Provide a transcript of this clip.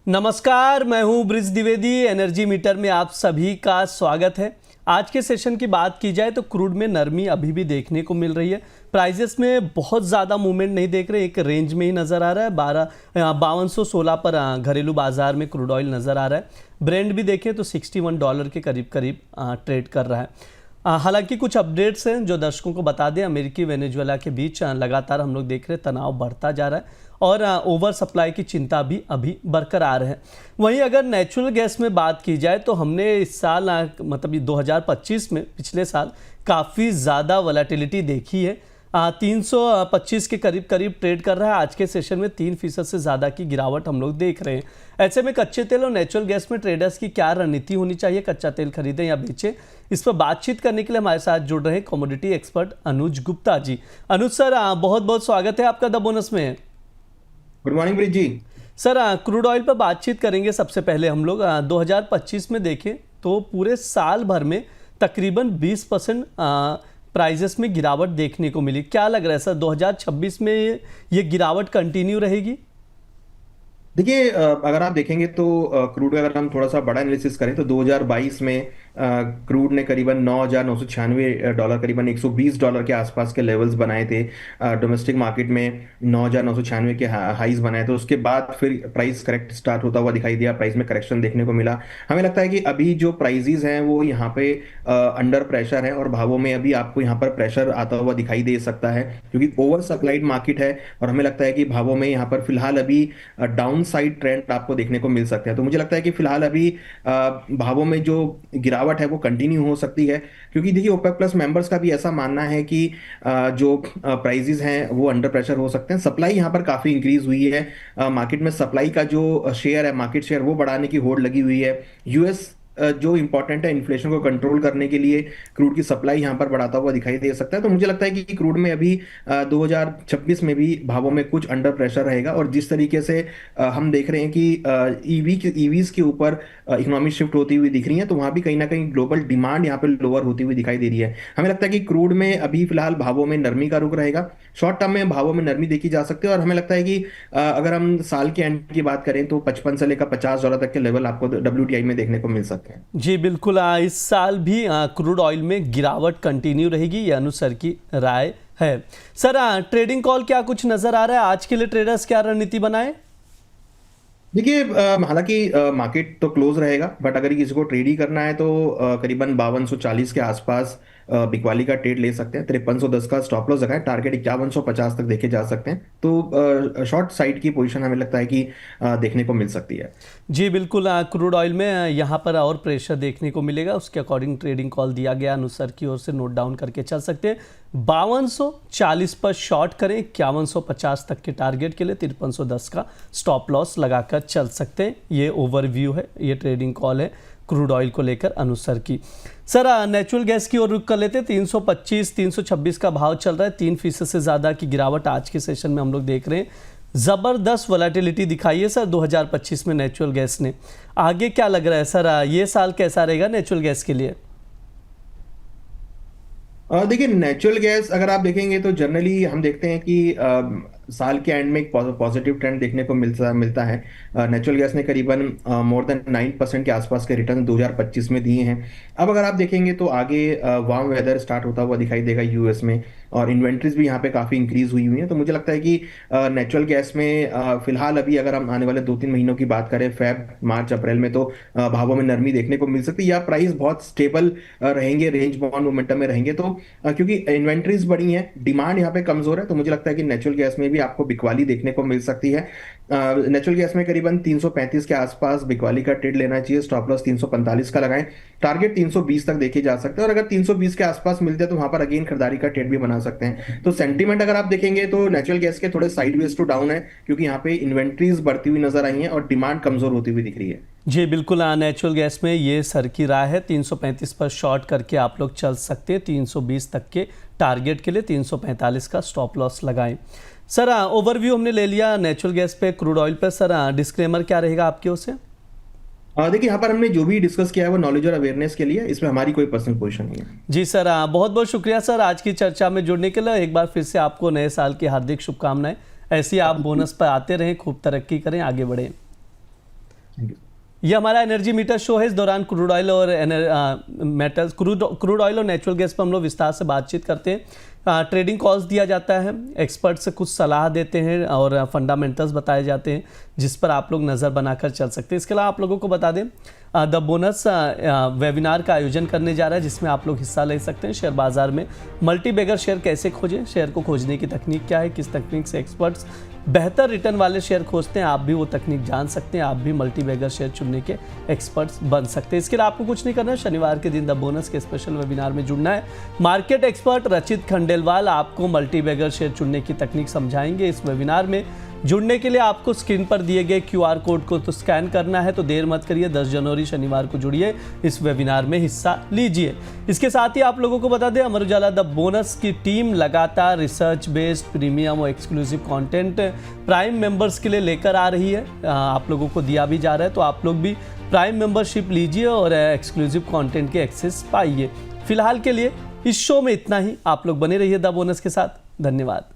नमस्कार, मैं हूं ब्रिज द्विवेदी। एनर्जी मीटर में आप सभी का स्वागत है। आज के सेशन की बात की जाए तो क्रूड में नरमी अभी भी देखने को मिल रही है। प्राइजेस में बहुत ज़्यादा मूवमेंट नहीं देख रहे, एक रेंज में ही नज़र आ रहा है। 5216 पर घरेलू बाजार में क्रूड ऑयल नज़र आ रहा है। ब्रेंट भी देखें तो $61 के करीब करीब ट्रेड कर रहा है। हालांकि कुछ अपडेट्स हैं जो दर्शकों को बता दें। अमेरिकी वेनेजुएला के बीच लगातार हम लोग देख रहे हैं तनाव बढ़ता जा रहा है और ओवर सप्लाई की चिंता भी अभी बरकरार है। वहीं अगर नेचुरल गैस में बात की जाए तो हमने इस साल मतलब 2025 में पिछले साल काफ़ी ज़्यादा वोलेटिलिटी देखी है। 325 के करीब करीब ट्रेड कर रहा है। आज के सेशन में 3% से ज़्यादा की गिरावट हम लोग देख रहे हैं। ऐसे में कच्चे तेल और नेचुरल गैस में ट्रेडर्स की क्या रणनीति होनी चाहिए, कच्चा तेल खरीदें या बेचें, इस पर बातचीत करने के लिए हमारे साथ जुड़ रहे हैं कमोडिटी एक्सपर्ट अनुज गुप्ता जी। अनुज सर, बहुत बहुत स्वागत है आपका द बोनस में। गुड मॉर्निंग ब्रिज जी। सर, क्रूड ऑयल पर बातचीत करेंगे। सबसे पहले हम लोग 2025 में देखें तो पूरे साल भर में तकरीबन 20% प्राइजेस में गिरावट देखने को मिली। क्या लग रहा है सर, 2026 में ये गिरावट कंटिन्यू रहेगी? देखिए, अगर आप देखेंगे तो क्रूड का अगर हम थोड़ा सा बड़ा एनालिसिस करें तो 2022 में क्रूड ने करीबन $9,996 करीबन $120 के आसपास के लेवल्स बनाए थे। डोमेस्टिक मार्केट में 9,996 के हाईज बनाए थे। उसके बाद फिर प्राइस करेक्ट स्टार्ट होता हुआ दिखाई दिया, प्राइस में करेक्शन देखने को मिला। हमें लगता है कि अभी जो प्राइजेस हैं वो यहाँ पे अंडर प्रेशर है और भावों में अभी आपको यहाँ पर प्रेशर आता हुआ दिखाई दे सकता है, क्योंकि ओवर सप्लाइड मार्केट है और हमें लगता है कि भावों में यहाँ पर फिलहाल अभी डाउन साइड ट्रेंड आपको देखने को मिल सकते हैं। तो मुझे लगता है कि फिलहाल अभी भावों में जो गिरावट है वो कंटिन्यू हो सकती है, क्योंकि देखिए ओपेक प्लस मेंबर्स का भी ऐसा मानना है कि जो प्राइजेस हैं वो अंडर प्रेशर हो सकते हैं। सप्लाई यहाँ पर काफी इंक्रीज हुई है। मार्केट में सप्लाई का जो शेयर है, मार्केट शेयर, वो बढ़ाने की होड़ लगी हुई है। यूएस जो इंपॉर्टेंट है इन्फ्लेशन को कंट्रोल करने के लिए, क्रूड की सप्लाई यहाँ पर बढ़ाता हुआ दिखाई दे सकता है। तो मुझे लगता है कि क्रूड में अभी 2026 में भी भावों में कुछ अंडर प्रेशर रहेगा। और जिस तरीके से हम देख रहे हैं कि ईवीज के ऊपर इकोनॉमी शिफ्ट होती हुई दिख रही है, तो वहां भी कहीं ना कहीं ग्लोबल डिमांड यहाँ पे लोअर होती हुई दिखाई दे रही है। हमें लगता है कि क्रूड में अभी फिलहाल भावों में नरमी का रुख रहेगा। शॉर्ट टर्म में भावों में नरमी देखी जा सकती है और हमें लगता है कि अगर हम साल के एंड की बात करें तो 55 से लेकर $50 तक के लेवल आपको WTI में देखने को मिल सकते हैं। जी बिल्कुल। इस साल भी क्रूड ऑयल में गिरावट कंटिन्यू रहेगी, ये अनुज सर की राय है। सर, ट्रेडिंग कॉल क्या कुछ नजर आ रहा है आज के लिए? ट्रेडर्स क्या रणनीति बनाए? देखिए, हालांकि मार्केट तो क्लोज रहेगा, बट अगर किसी को ट्रेड ही करना है तो करीबन 5240 के आसपास बिकवाली का ट्रेड ले सकते हैं। 5310 का स्टॉप लॉस रखा है, टारगेट 5150 तक देखे जा सकते हैं। तो शॉर्ट साइड की पोजीशन हमें लगता है कि देखने को मिल सकती है। जी बिल्कुल। क्रूड ऑयल में यहाँ पर और प्रेशर देखने को मिलेगा, उसके अकॉर्डिंग ट्रेडिंग कॉल दिया गया अनुसार की ओर से, नोट डाउन करके चल सकते हैं। 5240 पर शॉर्ट करें, 5150 तक के टारगेट के लिए 5310 का स्टॉप लॉस लगाकर चल सकते हैं। ये ओवरव्यू है, ये ट्रेडिंग कॉल है क्रूड ऑयल को लेकर अनुसार की। सर, नेचुरल गैस की ओर रुख कर लेते हैं। 325-326 का भाव चल रहा है। 3% से ज़्यादा की गिरावट आज के सेशन में हम लोग देख रहे हैं। ज़बरदस्त वोलेटिलिटी दिखाई है सर 2025 में नेचुरल गैस ने। आगे क्या लग रहा है सर, ये साल कैसा रहेगा नेचुरल गैस के लिए? देखिए, नेचुरल गैस अगर आप देखेंगे तो जनरली हम देखते हैं कि साल के एंड में एक पॉजिटिव ट्रेंड देखने को मिलता है। नेचुरल गैस ने करीबन मोर देन 9% के आसपास के रिटर्न 2025 में दिए हैं। अब अगर आप देखेंगे तो आगे वार्म वेदर स्टार्ट होता हुआ दिखाई देगा यूएस में, और इन्वेंट्रीज भी यहाँ पे काफ़ी इंक्रीज हुई हुई हैं। तो मुझे लगता है कि नेचुरल गैस में फिलहाल अभी अगर हम आने वाले 2-3 महीनों की बात करें, फेब, मार्च, अप्रैल में, तो भावों में नरमी देखने को मिल सकती है या प्राइस बहुत स्टेबल रहेंगे, रेंज बाउंड मोमेंटम में रहेंगे। तो क्योंकि इन्वेंट्रीज बड़ी हैं, डिमांड यहाँ पे कमजोर है, तो मुझे लगता है कि नेचुरल गैस में भी आपको बिकवाली देखने को मिल सकती है। नेचुरल गैस में करीबन 335 के आसपास बिकवाली का ट्रेड लेना चाहिए। स्टॉप लॉस 345 का लगाएं, टारगेट 320 तक देखे जा सकते हैं। और अगर 320 के आसपास मिलते हैं तो वहां पर अगेन खरीदारी का ट्रेड भी बना सकते हैं। तो सेंटीमेंट अगर आप देखेंगे तो नेचुरल गैस के थोड़े साइडवेज टू डाउन है, क्योंकि यहाँ पे इन्वेंट्रीज बढ़ती हुई नजर आई हैं और डिमांड कमजोर होती हुई दिख रही है। जी बिल्कुल। नेचुरल गैस में ये सर की राय है। 335 पर शॉर्ट करके आप लोग चल सकते हैं। 320 तक के टारगेट के लिए 345 का स्टॉप लॉस लगाएं। सर, ओवरव्यू हमने ले लिया नेचुरल गैस पे, क्रूड ऑयल पे। सर, डिस्क्लेमर क्या रहेगा आपकी ओर से? देखिए, यहाँ पर हमने जो भी डिस्कस किया है वो नॉलेज और अवेयरनेस के लिए, इसमें हमारी कोई पर्सनल पोजीशन नहीं है। जी सर, बहुत बहुत शुक्रिया सर आज की चर्चा में जुड़ने के लिए। एक बार फिर से आपको नए साल की हार्दिक शुभकामनाएं। ऐसे ही आप बोनस पर आते रहें, खूब तरक्की करें, आगे बढ़ें। Thank you. ये हमारा एनर्जी मीटर शो है। इस दौरान क्रूड ऑयल और मेटल्स, क्रूड ऑयल और नेचुरल गैस पर हम लोग विस्तार से बातचीत करते हैं। ट्रेडिंग कॉल्स दिया जाता है, एक्सपर्ट से कुछ सलाह देते हैं और फंडामेंटल्स बताए जाते हैं जिस पर आप लोग नज़र बनाकर चल सकते हैं। इसके अलावा आप लोगों को बता दें द बोनस वेबिनार का आयोजन करने जा रहा है जिसमें आप लोग हिस्सा ले सकते हैं। शेयर बाजार में मल्टी बैगर शेयर कैसे खोजें, शेयर को खोजने की तकनीक क्या है, किस तकनीक से एक्सपर्ट्स बेहतर रिटर्न वाले शेयर खोजते हैं, आप भी वो तकनीक जान सकते हैं। आप भी मल्टी बैगर शेयर चुनने के एक्सपर्ट्स बन सकते हैं। इसके लिए आपको कुछ नहीं करना है, शनिवार के दिन द बोनस के स्पेशल वेबिनार में जुड़ना है। मार्केट एक्सपर्ट रचित खंडेलवाल आपको मल्टी बैगर शेयर चुनने की तकनीक समझाएंगे। इस वेबिनार में जुड़ने के लिए आपको स्क्रीन पर दिए गए QR कोड को तो स्कैन करना है, तो देर मत करिए। 10 जनवरी शनिवार को जुड़िए, इस वेबिनार में हिस्सा लीजिए। इसके साथ ही आप लोगों को बता दें अमर उजाला द बोनस की टीम लगातार रिसर्च बेस्ड प्रीमियम और एक्सक्लूसिव कंटेंट प्राइम मेंबर्स के लिए लेकर आ रही है। आप लोगों को दिया भी जा रहा है, तो आप लोग भी प्राइम मेंबरशिप लीजिए और एक्सक्लूसिव कंटेंट के एक्सेस पाइए। फिलहाल के लिए इस शो में इतना ही। आप लोग बने रहिए द बोनस के साथ। धन्यवाद।